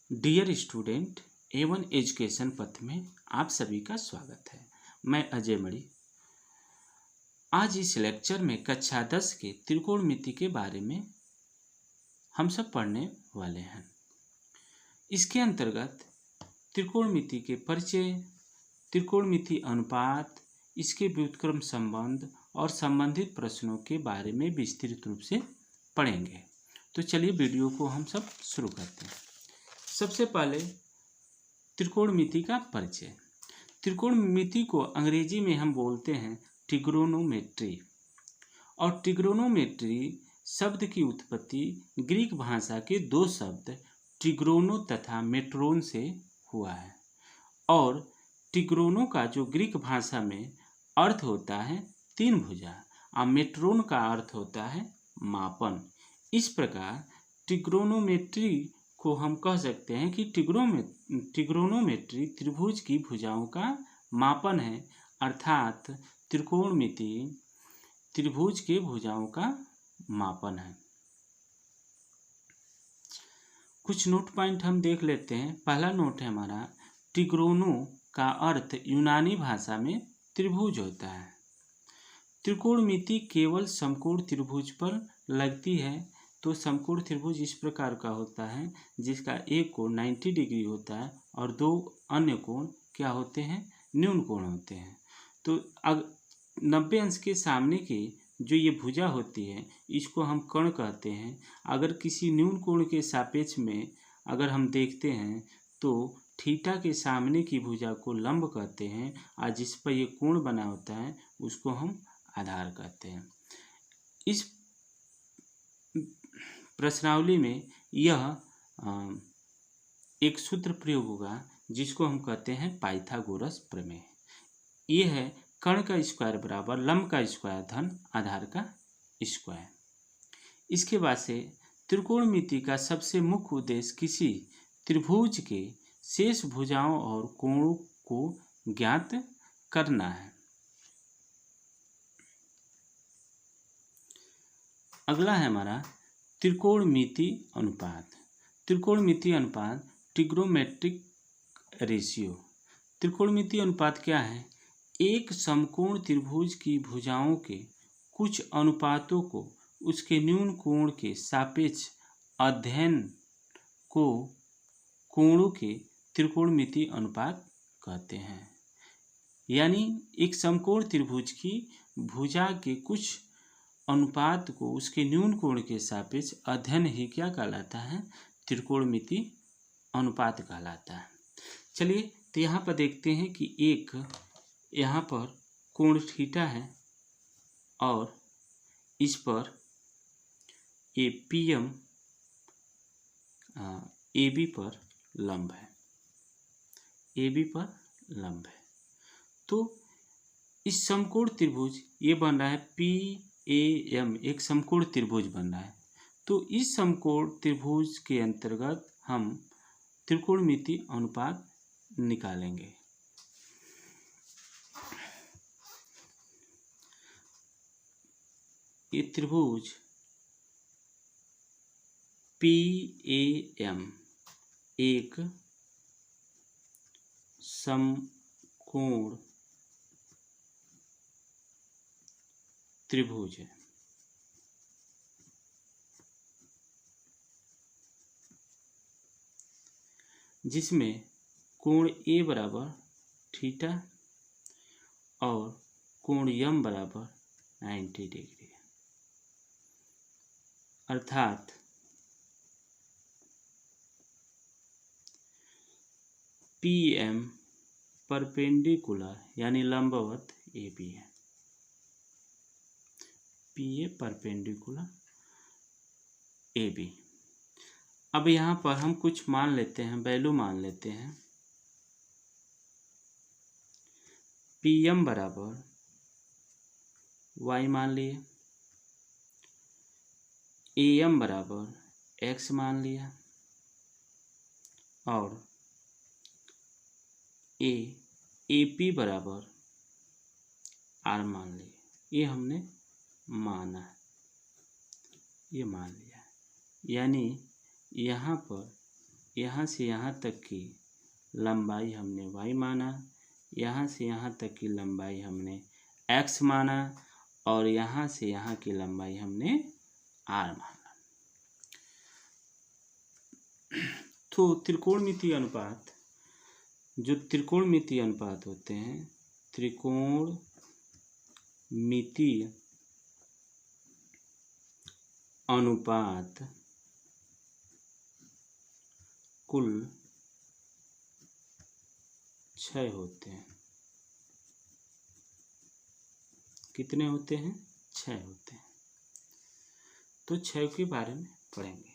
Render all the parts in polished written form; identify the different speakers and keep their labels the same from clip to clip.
Speaker 1: Dear student, A1 education पथ में आप सभी का स्वागत है। मैं अजय मणि। आज इस लेक्चर में कक्षा 10 के त्रिकोणमिति के बारे में हम सब पढ़ने वाले हैं। इसके अंतर्गत त्रिकोणमिति के परिचय, त्रिकोणमिति अनुपात, इसके व्युत्क्रम संबंध और संबंधित प्रश्नों के बारे में विस्तृत रूप से पढ़ेंगे। तो चलिए वीडियो को हम सब शुरू करते हैं। सबसे पहले त्रिकोणमिति का परिचय। त्रिकोणमिति को अंग्रेजी में हम बोलते हैं ट्रिग्नोमेट्री, और ट्रिग्नोमेट्री शब्द की उत्पत्ति ग्रीक भाषा के दो शब्द ट्रिग्रोनो तथा मेट्रोन से हुआ है। और ट्रिग्रोनो का जो ग्रीक भाषा में अर्थ होता है तीन भुजा, और मेट्रोन का अर्थ होता है मापन। इस प्रकार ट्रिग्नोमेट्री को हम कह सकते हैं कि ट्रिग्नोमेट्री त्रिभुज की भुजाओं का मापन है, अर्थात त्रिकोणमिति त्रिभुज के भुजाओं का मापन है। कुछ नोट पॉइंट हम देख लेते हैं। पहला नोट है हमारा, ट्रिग्रोनो का अर्थ यूनानी भाषा में त्रिभुज होता है। त्रिकोणमिति केवल समकोण त्रिभुज पर लगती है। तो समकोण त्रिभुज इस प्रकार का होता है जिसका एक कोण 90 डिग्री होता है और दो अन्य कोण क्या होते हैं, न्यून कोण होते हैं। तो 90 अंश के सामने की जो ये भुजा होती है इसको हम कर्ण कहते हैं। अगर किसी न्यून कोण के सापेक्ष में अगर हम देखते हैं तो थीटा के सामने की भुजा को लंब कहते हैं, और जिस पर ये कोण बना होता है उसको हम आधार कहते हैं। इस प्रश्नावली में यह एक सूत्र प्रयोग होगा जिसको हम कहते हैं पाइथागोरस प्रमेय। ये है कर्ण का स्क्वायर बराबर लंब का स्क्वायर धन आधार का स्क्वायर। इसके बाद से त्रिकोणमिति का सबसे मुख्य उद्देश्य किसी त्रिभुज के शेष भुजाओं और कोणों को ज्ञात करना है। अगला है हमारा त्रिकोणमिति अनुपात। त्रिकोणमिति अनुपात, ट्रिग्नोमेट्रिक रेशियो। त्रिकोणमिति अनुपात क्या है? एक समकोण त्रिभुज की भुजाओं के कुछ अनुपातों को उसके न्यून कोण के सापेक्ष अध्ययन को कोणों के त्रिकोणमिति अनुपात कहते हैं। यानी एक समकोण त्रिभुज की भुजा के कुछ अनुपात को उसके न्यून कोण के सापेक्ष अध्ययन ही क्या कहलाता है? त्रिकोणमिति अनुपात कहलाता है। चलिए तो यहाँ पर देखते हैं कि एक यहाँ पर कोण थीटा है और इस पर ये PM AB पर लंब है, AB पर लंब है। तो इस समकोण त्रिभुज ये बन रहा है PAM, एक समकोण त्रिभुज बन रहा है। तो इस समकोण त्रिभुज के अंतर्गत हम त्रिकोणमिति अनुपात निकालेंगे। ये त्रिभुज PAM एक समकोण त्रिभुज है। जिसमें कोण A बराबर थीटा और कोण M बराबर 90 डिग्री है। अर्थात PM परपेंडिकुलर यानी लंबवत AB है। PA perpendicular AB। अब यहाँ पर हम कुछ मान लेते हैं, वैल्यू मान लेते हैं। PM बराबर Y मान लिए, AM बराबर X मान लिया, और AP बराबर R मान लिया। ये हमने माना है, ये मान लिया है। यानी यहाँ पर यहाँ से यहाँ तक की लंबाई हमने y माना, यहाँ से यहाँ तक की लंबाई हमने x माना और यहाँ से यहाँ की लंबाई हमने r माना। तो त्रिकोणमितीय अनुपात, जो त्रिकोणमितीय अनुपात होते हैं, त्रिकोणमितीय अनुपात कुल 6 होते हैं। कितने होते हैं? 6 होते हैं। तो 6 के बारे में पढ़ेंगे।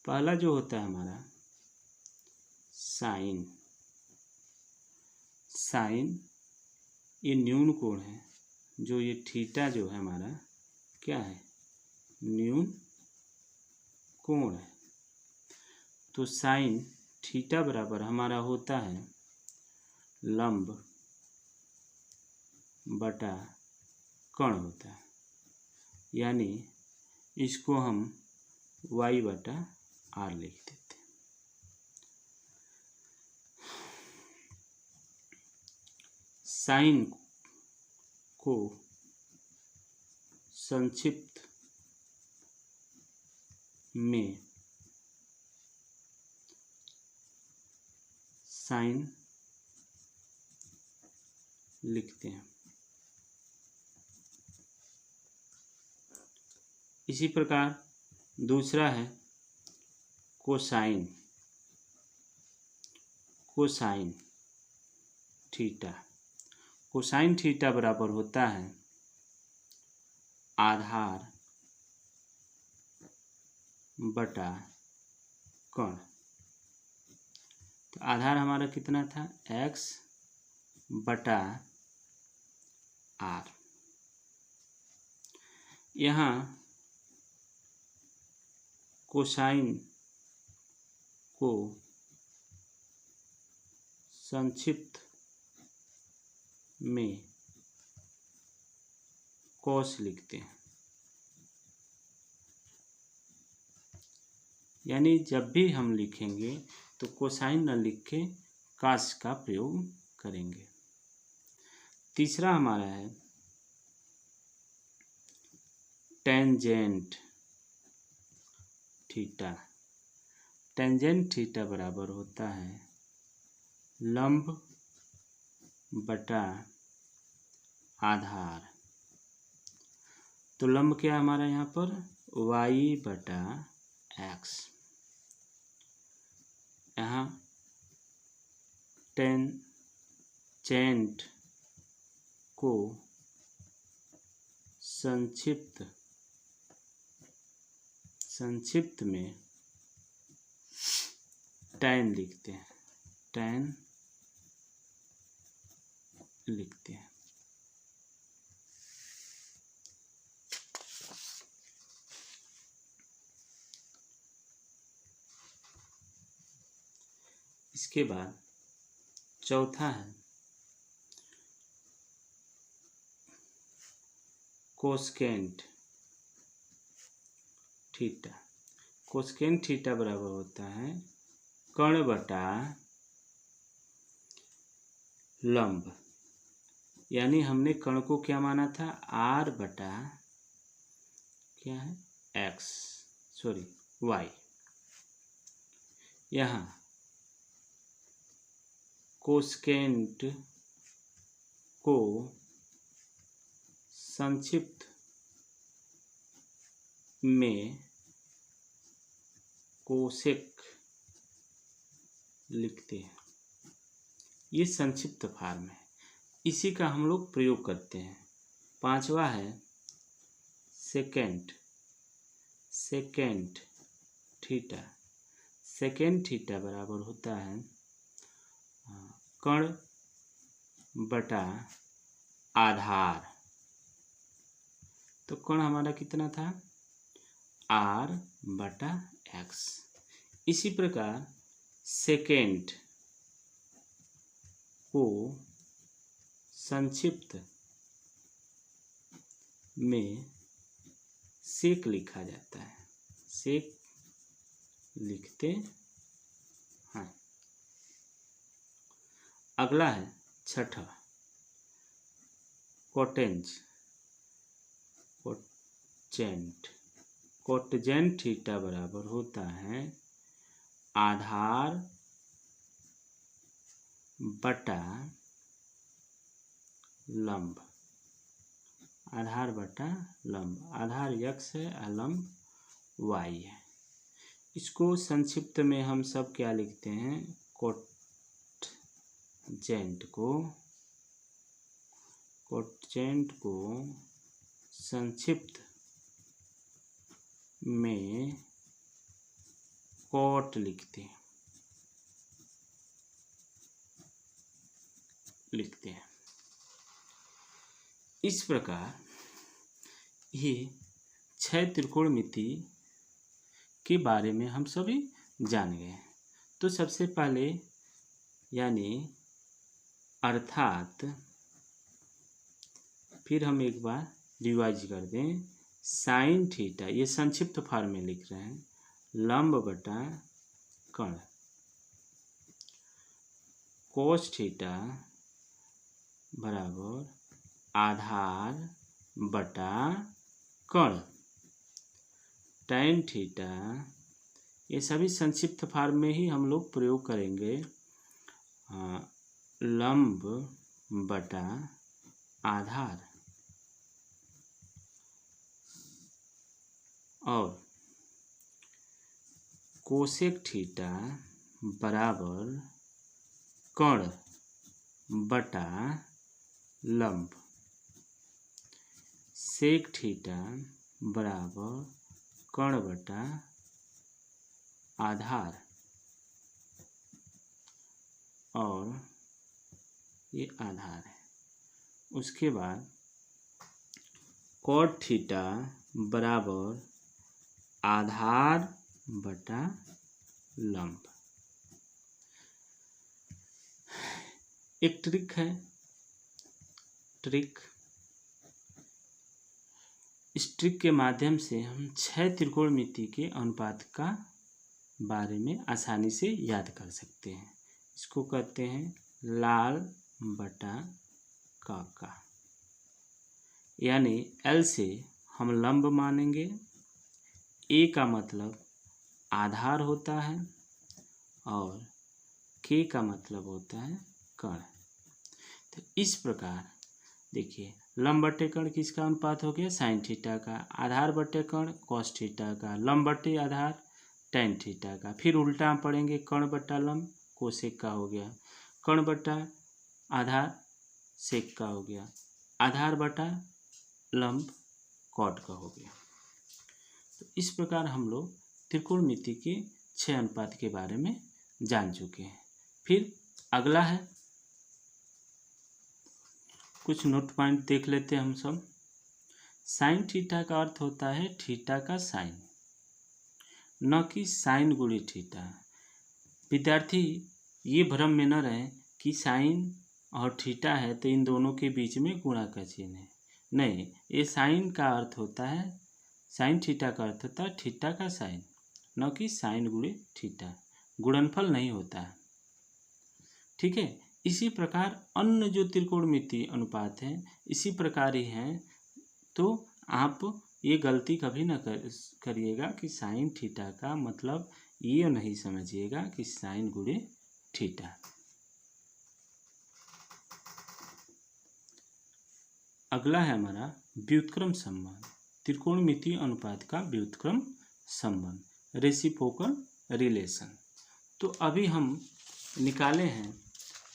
Speaker 1: पहला जो होता है हमारा साइन। साइन ये न्यून कोण है, जो ये थीटा जो है हमारा क्या है? न्यून कोण है। तो साइन थीटा बराबर हमारा होता है लंब बटा कर्ण होता है, यानी इसको हम y बटा r लिख देते हैं। साइन को संक्षिप्त में साइन लिखते हैं। इसी प्रकार दूसरा है cosine. Cosine theta. Cosine theta बराबर होता है आधार बटा कर्ण। तो आधार हमारा कितना था? x बटा r। यहाँ कोसाइन को संक्षिप्त में कॉस लिखते हैं, यानी जब भी हम लिखेंगे तो कोसाइन न लिख के कास का प्रयोग करेंगे। तीसरा हमारा है टेंजेंट थीटा। टेंजेंट थीटा बराबर होता है लंब बटा आधार। तो लंब क्या है हमारा यहाँ पर? y बटा x। यहाँ टेंजेंट को संक्षिप्त में टैन लिखते हैं। टैन लिखते हैं। इसके बाद चौथा है कोसेकेंट थीटा। कोसेकेंट थीटा बराबर होता है कर्ण बटा लंब, यानी हमने कर्ण को क्या माना था? r बटा क्या है? y। यहाँ कोसेकेंट को संक्षिप्त में कोसेक लिखते हैं। ये संक्षिप्त फॉर्म है, इसी का हम लोग प्रयोग करते हैं। पांचवा है सेकेंट थीटा। सेकेंट थीटा बराबर होता है कर्ण बटा आधार। तो कर्ण हमारा कितना था? r बटा x। इसी प्रकार सेकेंड को संक्षिप्त में सेक लिखा जाता है। सेक लिखते अगला है छठा कोटेंज कोटजेंट। कोटजेंट थीटा बराबर होता है आधार बटा लंब। आधार बटा लंब, आधार x है और लंब y है। इसको संक्षिप्त में हम सब क्या लिखते हैं, कोटजेंट को संक्षिप्त में कोट लिखते हैं। इस प्रकार ये 6 त्रिकोणमिति के बारे में हम सभी जान गए। तो सबसे पहले यानी अर्थात फिर हम एक बार रिवाइज कर दें। साइन थीटा, ये संक्षिप्त फॉर्म में लिख रहे हैं, लंब बटा कर्ण। कोस थीटा बराबर आधार बटा कर्ण। टैन थीटा, ये सभी संक्षिप्त फॉर्म में ही हम लोग प्रयोग करेंगे। लंब बटा आधार और कोसेक थीटा बराबर कर्ण बटा लंब। सेक थीटा बराबर कर्ण बटा आधार और ये आधार है। उसके बाद कॉट थीटा बराबर आधार बटा लंब। एक ट्रिक है, इस ट्रिक के माध्यम से हम 6 त्रिकोणमिति के अनुपात का बारे में आसानी से याद कर सकते हैं। इसको कहते हैं लाल बटा काका, यानी L से हम लंब मानेंगे, A का मतलब आधार होता है और K का मतलब होता है कर्ण। तो इस प्रकार देखिए, लंब बटे कर्ण किसका अनुपात हो गया, साइन थीटा का। आधार बटे कर्ण कॉस थीटा का। लंब बटे आधार टैन थीटा का। फिर उल्टा पढ़ेंगे, कर्ण बटा लंब कोसेक का हो गया, कर्ण बटा आधार सेक का हो गया, आधार बटा लंब कॉट का हो गया। तो इस प्रकार हम लोग त्रिकोणमिति के 6 अनुपात के बारे में जान चुके हैं। फिर अगला है, कुछ नोट पॉइंट देख लेते हैं हम सब। साइन थीटा का अर्थ होता है थीटा का साइन, न कि साइन गुणे थीटा। विद्यार्थी ये भ्रम में न रहे कि साइन और थीटा है तो इन दोनों के बीच में गुणा का चिन्ह है। नहीं, ये साइन का अर्थ होता है, साइन थीटा का अर्थ होता है थीटा का साइन, न कि साइन गुणे थीटा। गुणनफल नहीं होता है, ठीक है। इसी प्रकार अन्य जो त्रिकोणमिति अनुपात हैं इसी प्रकार ही हैं। तो आप ये गलती कभी न करिएगा कि साइन थीटा का मतलब ये नहीं समझिएगा कि साइन गुणे थीटा। अगला है हमारा व्युत्क्रम संबंध, त्रिकोणमिति अनुपात का व्युत्क्रम संबंध, रेसिप्रोकल रिलेशन। तो अभी हम निकाले हैं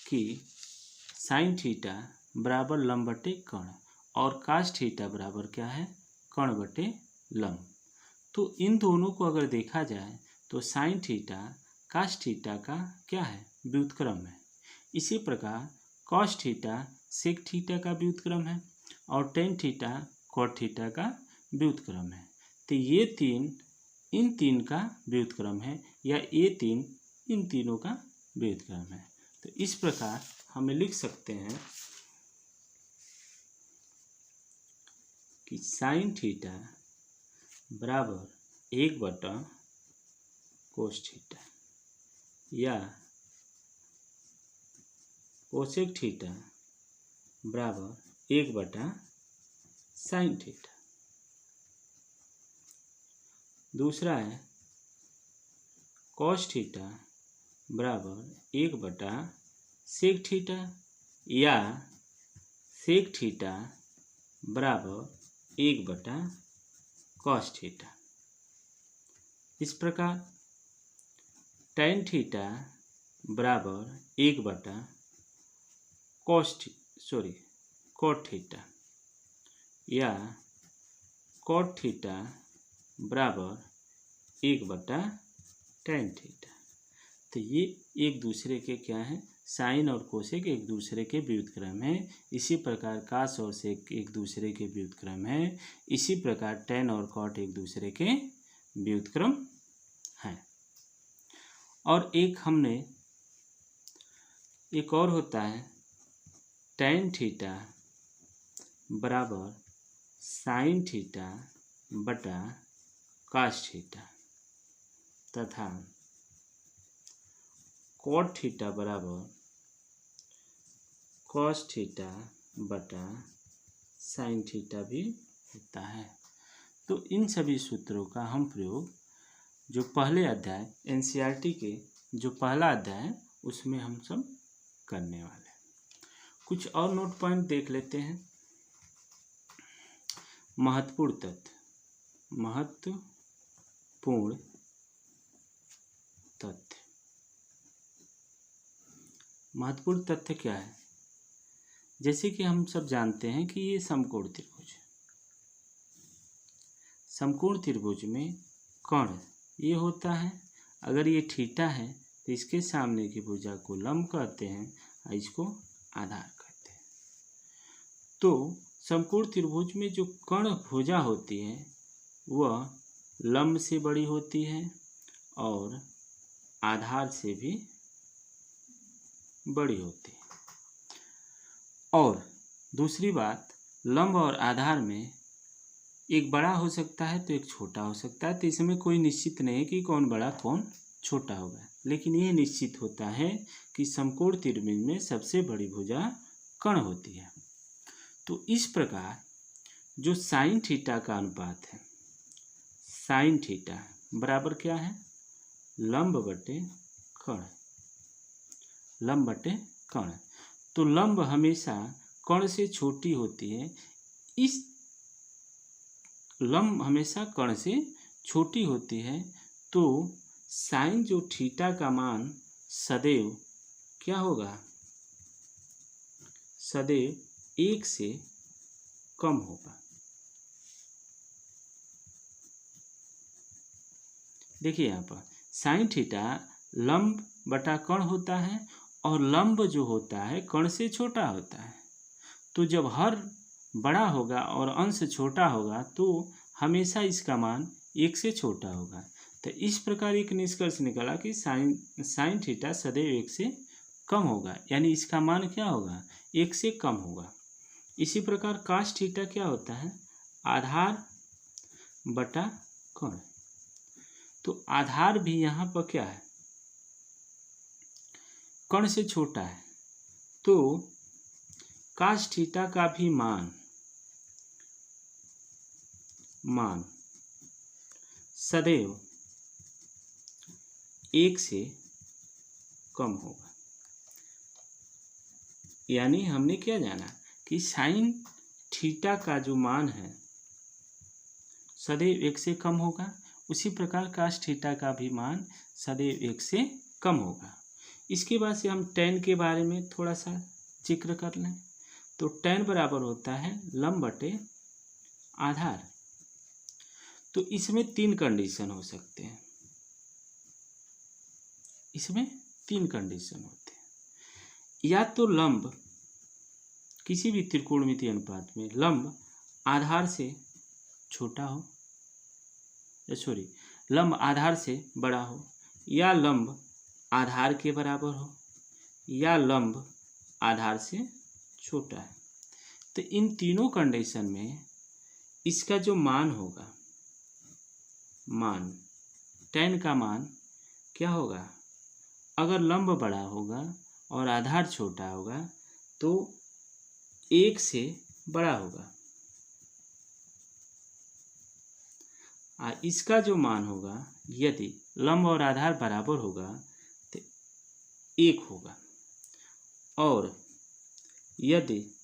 Speaker 1: कि साइन थीटा बराबर लंब बटे कर्ण और कास थीटा बराबर क्या है, कर्ण बटे लंब। तो इन दोनों को अगर देखा जाए तो साइन थीटा कास थीटा का क्या है, व्युत्क्रम है। इसी प्रकार कॉस थीटा सेक थीटा का व्युत्क्रम है और टेन थीटा कॉट थीटा का व्युत्क्रम है। तो ये तीन इन तीन का व्युत्क्रम है, या ये तीन इन तीनों का व्युत्क्रम है। तो इस प्रकार हमें लिख सकते हैं कि साइन थीटा बराबर 1 बटा कोस थीटा, या कोसेक थीटा बराबर 1/sin थीटा। दूसरा है कॉस थीटा बराबर 1/सेक थीटा या सेक थीटा बराबर 1/कॉस थीटा। इस प्रकार tan थीटा बराबर 1/cot थीटा या cot थीटा बराबर 1/tan थीटा। तो ये एक दूसरे के क्या हैं, साइन और कोसेक एक दूसरे के व्युत्क्रम हैं। इसी प्रकार कास और सेक एक दूसरे के व्युत्क्रम हैं। इसी प्रकार tan और cot एक दूसरे के व्युत्क्रम हैं। और एक और होता है tan थीटा बराबर साइन थीटा बटा कास थीटा तथा cot थीटा बराबर cos थीटा बटा साइन थीटा भी होता है। तो इन सभी सूत्रों का हम प्रयोग जो पहले अध्याय एनसीईआरटी के जो पहला अध्याय है उसमें हम सब करने वाले हैं। कुछ और नोट पॉइंट देख लेते हैं। महत्वपूर्ण तथ्य क्या है? जैसे कि हम सब जानते हैं कि ये समकोण त्रिभुज में कर्ण ये होता है। अगर ये थीटा है तो इसके सामने की भुजा को लंब कहते हैं और इसको आधार कहते हैं। तो समकोण त्रिभुज में जो कर्ण भुजा होती है वह लंब से बड़ी होती है और आधार से भी बड़ी होती है। और दूसरी बात, लंब और आधार में एक बड़ा हो सकता है तो एक छोटा हो सकता है। तो इसमें कोई निश्चित नहीं है कि कौन बड़ा कौन छोटा होगा, लेकिन ये निश्चित होता है कि समकोण त्रिभुज में सबसे बड़ी भुजा कर्ण होती है। तो इस प्रकार जो साइन थीटा का अनुपात है, साइन थीटा बराबर क्या है, लंब बटे कर्ण। तो लंब हमेशा कर्ण से छोटी होती है। इस लंब हमेशा कर्ण से छोटी होती है तो साइन जो थीटा का मान सदैव क्या होगा, सदैव 1 से कम होगा। देखिए यहाँ पर साइन थीटा लंब बटा कर्ण होता है और लंब जो होता है कर्ण से छोटा होता है। तो जब हर बड़ा होगा और अंश छोटा होगा तो हमेशा इसका मान 1 से छोटा होगा। तो इस प्रकार एक निष्कर्ष निकला कि साइन थीटा सदैव 1 से कम होगा, यानी इसका मान क्या होगा, 1 से कम होगा। इसी प्रकार कास थीटा क्या होता है, आधार बटा कर्ण। तो आधार भी यहाँ पर क्या है, कर्ण से छोटा है। तो कास थीटा का भी मान सदैव 1 से कम होगा। यानी हमने क्या जाना कि साइन थीटा का जो मान है सदैव 1 से कम होगा, उसी प्रकार कास थीटा का भी मान सदैव 1 से कम होगा। इसके बाद से हम tan के बारे में थोड़ा सा जिक्र कर लें। तो tan बराबर होता है लंब बटे आधार। तो इसमें 3 कंडीशन हो सकते हैं, इसमें 3 कंडीशन होते हैं। या तो लंब किसी भी त्रिकोणमितीय अनुपात में लंब आधार से छोटा हो, लंब आधार से बड़ा हो, या लंब आधार के बराबर हो, या लंब आधार से छोटा है। तो इन तीनों कंडीशन में इसका जो मान होगा, tan का मान क्या होगा, अगर लंब बड़ा होगा और आधार छोटा होगा तो 1 से बड़ा होगा। इसका जो मान होगा, यदि लंब और आधार बराबर होगा तो 1 होगा, और यदि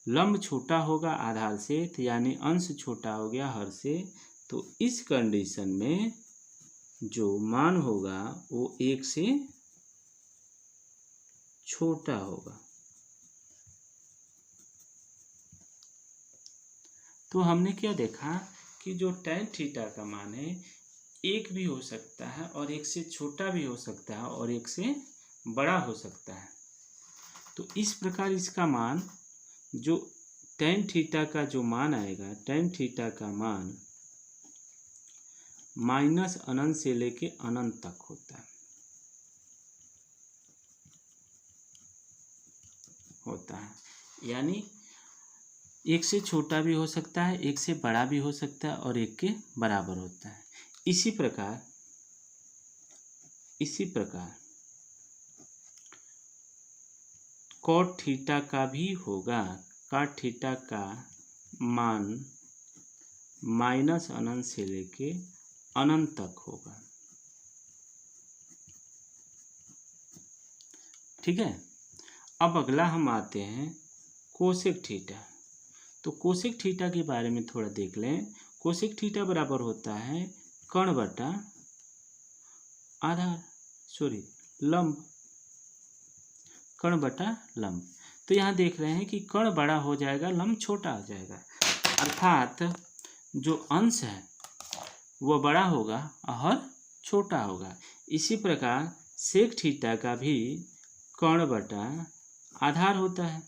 Speaker 1: लंब छोटा होगा आधार से तो यानी अंश छोटा हो गया हर से, तो इस कंडीशन में जो मान होगा वो 1 से छोटा होगा। तो हमने क्या देखा कि जो tan थीटा का मान है 1 भी हो सकता है और 1 से छोटा भी हो सकता है और 1 से बड़ा हो सकता है। तो इस प्रकार इसका मान जो tan थीटा का जो मान आएगा, tan थीटा का मान माइनस अनंत से लेके अनंत तक होता है। यानी 1 से छोटा भी हो सकता है, 1 से बड़ा भी हो सकता है और 1 के बराबर होता है। इसी प्रकार cot थीटा का भी होगा। cot थीटा का मान माइनस अनंत से लेके अनंत तक होगा। ठीक है। अब अगला हम आते हैं कोसेक थीटा। तो कोसेक थीटा के बारे में थोड़ा देख लें। कोसेक थीटा बराबर होता है कर्ण बटा लंब, कर्ण बटा लंब। तो यहाँ देख रहे हैं कि कर्ण बड़ा हो जाएगा, लंब छोटा हो जाएगा, अर्थात जो अंश है वो बड़ा होगा और छोटा होगा। इसी प्रकार सेक थीटा का भी कर्ण बटा आधार होता है।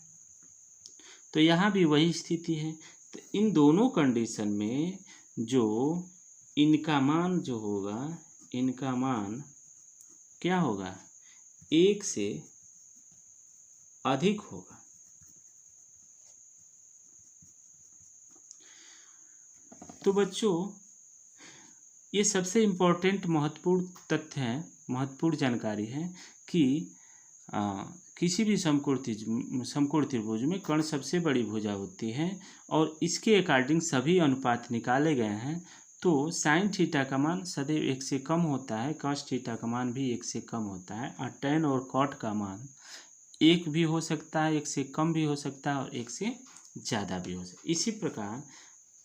Speaker 1: तो यहाँ भी वही स्थिति है। तो इन दोनों कंडीशन में जो इनका मान जो होगा, इनका मान क्या होगा, 1 से अधिक होगा। तो बच्चों ये सबसे इम्पोर्टेंट महत्वपूर्ण तथ्य है, महत्वपूर्ण जानकारी है कि किसी भी समकोण त्रिभुज में कर्ण सबसे बड़ी भुजा होती है और इसके अकॉर्डिंग सभी अनुपात निकाले गए हैं। तो साइन थीटा का मान सदैव 1 से कम होता है, कॉस थीटा का मान भी 1 से कम होता है, और tan और cot का मान 1 भी हो सकता है, 1 से कम भी हो सकता है और 1 से ज़्यादा भी हो सकता है। इसी प्रकार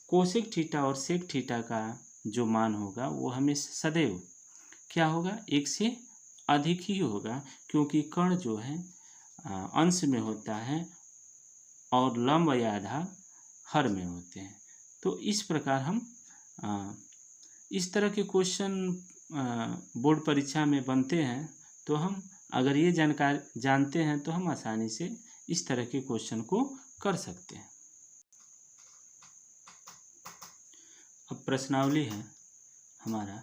Speaker 1: कोसेक थीटा और सेक थीटा का जो मान होगा वो हमें सदैव क्या होगा, 1 से अधिक ही होगा, क्योंकि कर्ण जो है अंश में होता है और लंब या आधार हर में होते हैं। तो इस प्रकार हम इस तरह के क्वेश्चन बोर्ड परीक्षा में बनते हैं। तो हम अगर ये जानकारी जानते हैं तो हम आसानी से इस तरह के क्वेश्चन को कर सकते हैं। अब प्रश्नावली है हमारा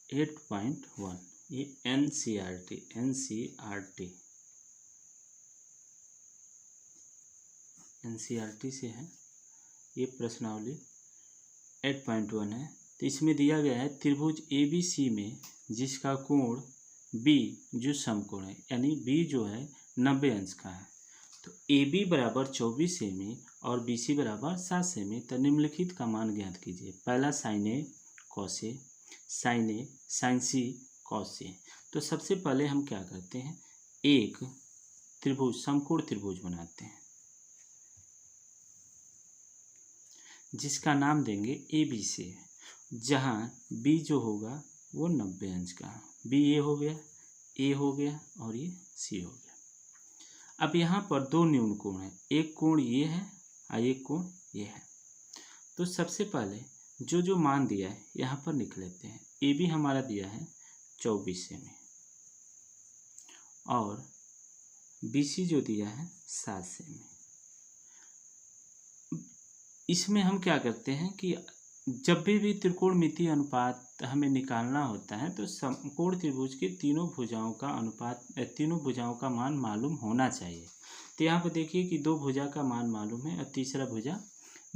Speaker 1: 8.1, ये एनसीईआरटी से है। ये प्रश्नावली 8.1 है। तो इसमें दिया गया है त्रिभुज ABC में जिसका कोण B जो समकोण है, यानी B जो है 90 अंश का है। तो AB बराबर 24 सेमी और BC बराबर 7 सेमी। तो निम्नलिखित का मान ज्ञात कीजिए। पहला sine A cos A, sine A sine C cos A। तो सबसे पहले हम क्या करते हैं, एक त्रिभुज समकोण त्रिभुज बनाते हैं जिसका नाम देंगे ABC, जहाँ B जो होगा वो 90 अंश का, B A हो गया, A हो गया और ये C हो गया। अब यहाँ पर दो न्यून कोण है, एक कोण ये है और एक कोण ये है। तो सबसे पहले जो जो मान दिया है यहाँ पर लिख लेते हैं। AB हमारा दिया है 24 सेमी और BC जो दिया है 7 सेमी। इसमें हम क्या करते हैं कि जब भी त्रिकोणमितीय अनुपात हमें निकालना होता है तो समकोण त्रिभुज के तीनों भुजाओं का अनुपात, तीनों भुजाओं का मान मालूम होना चाहिए। तो यहाँ पर देखिए कि 2 भुजा का मान मालूम है और तीसरा भुजा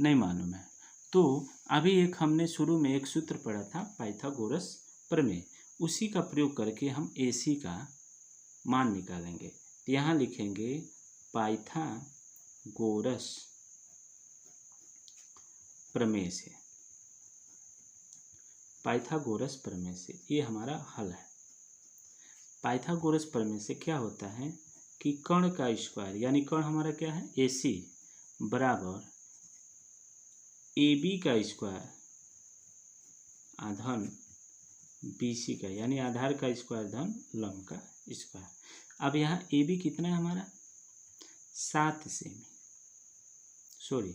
Speaker 1: नहीं मालूम है। तो अभी एक हमने शुरू में एक सूत्र पढ़ा था पाइथागोरस प्रमेय, उसी का प्रयोग करके हम AC का मान निकालेंगे। तो यहाँ लिखेंगे पाइथागोरस प्रमेय से, पाइथागोरस प्रमेय से ये हमारा हल है। पाइथागोरस प्रमेय से क्या होता है कि कर्ण का स्क्वायर, यानी कर्ण हमारा क्या है AC बराबर AB का स्क्वायर धन BC का, यानी आधार का स्क्वायर धन लंब का स्क्वायर। अब यहाँ AB कितना है हमारा 7 सेमी, सॉरी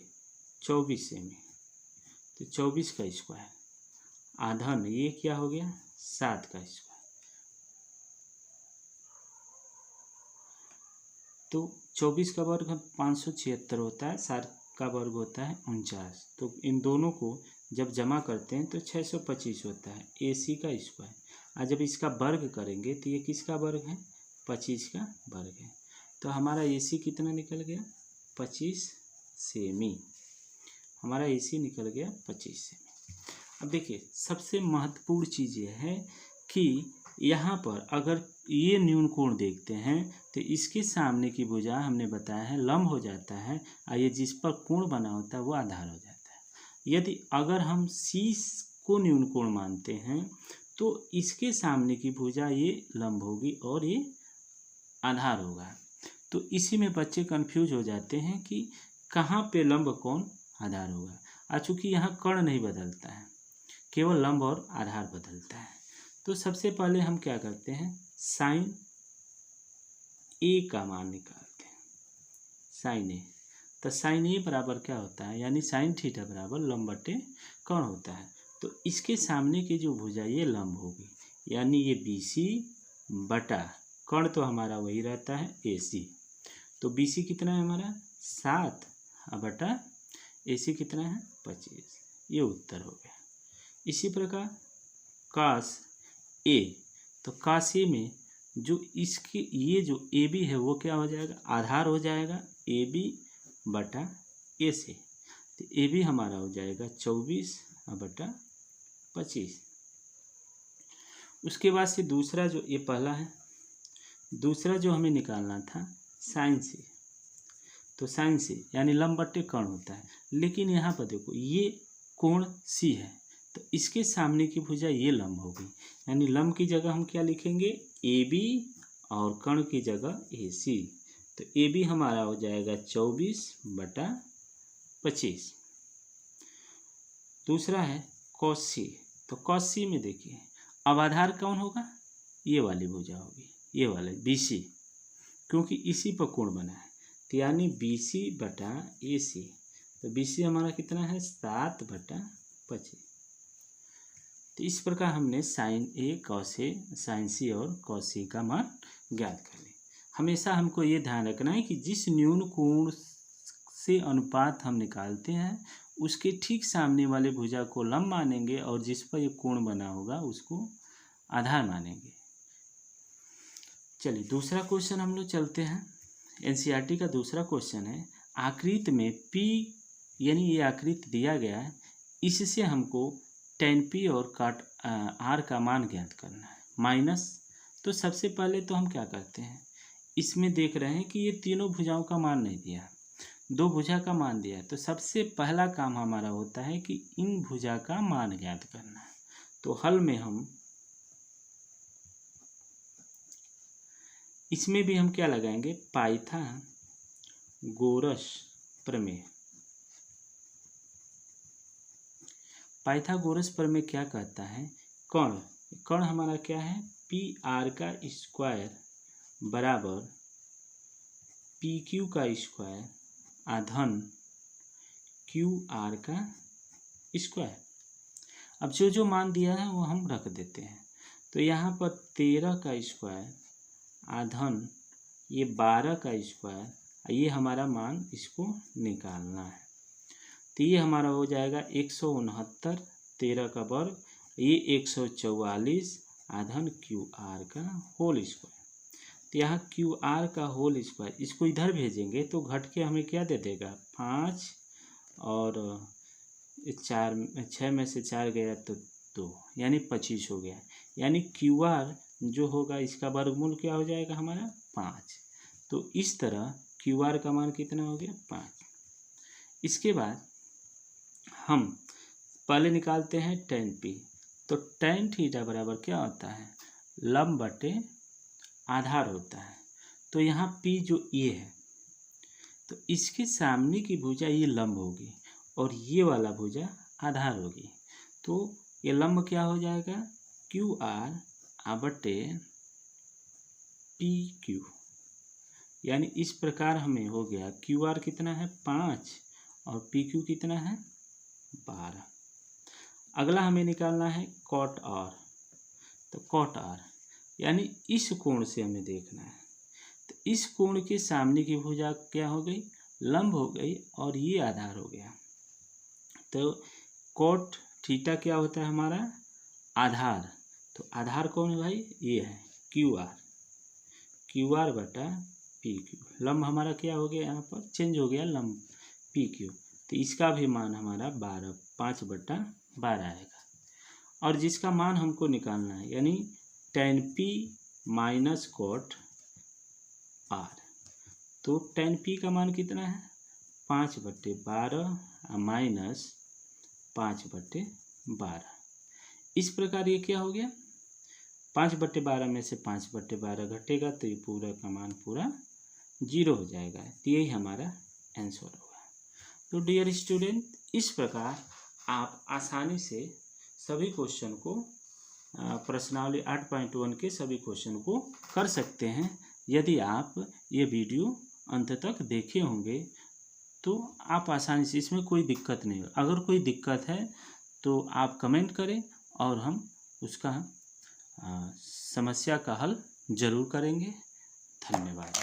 Speaker 1: 24 सेमी, तो 24 का स्क्वायर आधन ये क्या हो गया 7 का स्क्वायर, तो 24 का वर्ग 576 होता है, 7 का वर्ग होता है 49। तो इन दोनों को जब जमा करते हैं तो 625 होता है AC का स्क्वायर। और जब इसका वर्ग करेंगे तो ये किसका वर्ग है 25 का वर्ग है। तो हमारा AC कितना निकल गया 25 सेमी, हमारा AC निकल गया 25 सेमी। अब देखिए सबसे महत्वपूर्ण चीज़ ये है कि यहाँ पर अगर ये न्यून कोण देखते हैं तो इसके सामने की भुजा हमने बताया है लंब हो जाता है और ये जिस पर कोण बना होता है वो आधार हो जाता है। यदि अगर हम C को न्यून कोण मानते हैं तो इसके सामने की भुजा ये लंब होगी और ये आधार होगा। तो इसी में बच्चे कंफ्यूज हो जाते हैं कि कहाँ पे लंब कोण आधार होगा। चूँकि यहाँ कर्ण नहीं बदलता है, केवल लंब और आधार बदलता है। तो सबसे पहले हम क्या करते हैं साइन A का मान निकालते हैं, साइन A। तो साइन A बराबर क्या होता है, यानी साइन थीटा बराबर लंब बटे कर्ण होता है। तो इसके सामने की जो भुजा ये लंब होगी, यानी ये BC बटा कर्ण तो हमारा वही रहता है AC। तो BC कितना है हमारा 7 बटा AC कितना है 25, ये उत्तर हो गया। इसी प्रकार cos A, तो cos A में जो इसकी ये जो AB है वो क्या हो जाएगा आधार हो जाएगा AB बटा AC। तो AB हमारा हो जाएगा 24 बटा 25। उसके बाद से दूसरा जो ये पहला है, दूसरा जो हमें निकालना था साइन से, तो साइन से यानी लंब बटे कर्ण होता है। लेकिन यहाँ पर देखो ये कोण C है तो इसके सामने की भुजा ये लंब होगी, यानी लंब की जगह हम क्या लिखेंगे AB और कर्ण की जगह AC। तो AB हमारा हो जाएगा 24 बटा 25। दूसरा है cos C, तो cos C में देखिए अब आधार कौन होगा ये वाली भुजा होगी, ये वाले BC, क्योंकि इसी पर कोण बना है। तो यानी BC बटा AC। तो BC हमारा कितना है 7 बटा 25। तो इस प्रकार हमने sine A cos A sine C और cos C का मान ज्ञात कर लिया। हमेशा हमको ये ध्यान रखना है कि जिस न्यून कोण से अनुपात हम निकालते हैं उसके ठीक सामने वाले भुजा को लंब मानेंगे और जिस पर ये कोण बना होगा उसको आधार मानेंगे। चलिए दूसरा क्वेश्चन हम लोग चलते हैं। NCERT का दूसरा क्वेश्चन है आकृति में P, यानी ये आकृति दिया गया है, इससे हमको tan P और cot R का मान ज्ञात करना है माइनस। तो सबसे पहले तो हम क्या करते हैं इसमें देख रहे हैं कि ये तीनों भुजाओं का मान नहीं दिया, दो भुजा का मान दिया है। तो सबसे पहला काम हमारा होता है कि इन भुजा का मान ज्ञात करना है। तो हल में हम इसमें भी हम क्या लगाएंगे पाइथागोरस प्रमेय। पाइथागोरस प्रमेय क्या कहता है कर्ण, कर्ण हमारा क्या है PR का स्क्वायर बराबर PQ का स्क्वायर आधन QR का स्क्वायर। अब जो जो मान दिया है वो हम रख देते हैं। तो यहाँ पर 13 का स्क्वायर आधन ये 12 का स्क्वायर, ये हमारा मान इसको निकालना है। तो ये हमारा हो जाएगा 169, 13 का वर्ग, ये 144 आधन QR का होल स्क्वायर। तो यहाँ QR का होल स्क्वायर इसको इधर भेजेंगे तो घट के हमें क्या दे देगा 5 और 4, 6 में से 4 गया तो 2, यानी 25 हो गया। यानी QR जो होगा इसका वर्गमूल क्या हो जाएगा हमारा 5। तो इस तरह क्यू आर का मान कितना हो गया 5। इसके बाद हम पहले निकालते हैं tan p। तो tan थीटा बराबर क्या होता है, लंब बटे आधार होता है। तो यहाँ p जो ये है, तो इसके सामने की भुजा ये लंब होगी और ये वाला भुजा आधार होगी। तो ये लंब क्या हो जाएगा, क्यू आर बटे पी क्यू। यानी इस प्रकार हमें हो गया क्यू आर कितना है 5 और पी क्यू कितना है 12। अगला हमें निकालना है कॉट आर। तो कॉट आर यानी इस कोण से हमें देखना है। तो इस कोण के सामने की भुजा क्या हो गई, लंब हो गई और ये आधार हो गया। तो कॉट थीटा क्या होता है हमारा, आधार। तो आधार कौन है भाई, ये है क्यू आर। क्यू आर बटा पी क्यू। लंब हमारा क्या हो गया, यहाँ पर चेंज हो गया लंब पी क्यू। तो इसका भी मान हमारा 12 5/12 आएगा। और जिसका मान हमको निकालना है यानी tan p minus cot R. तो tan p का मान कितना है 5/12 माइनस 5/12। इस प्रकार ये क्या हो गया, 5/12 में से 5/12 घटेगा तो ये पूरा का मान पूरा 0 हो जाएगा। तो यही हमारा आंसर होगा। तो डियर स्टूडेंट, इस प्रकार आप आसानी से सभी क्वेश्चन को प्रश्नावली 8.1 के सभी क्वेश्चन को कर सकते हैं। यदि आप ये वीडियो अंत तक देखे होंगे तो आप आसानी से, इसमें कोई दिक्कत नहीं हो। अगर कोई दिक्कत है तो आप कमेंट करें और हम उसका समस्या का हल जरूर करेंगे। धन्यवाद।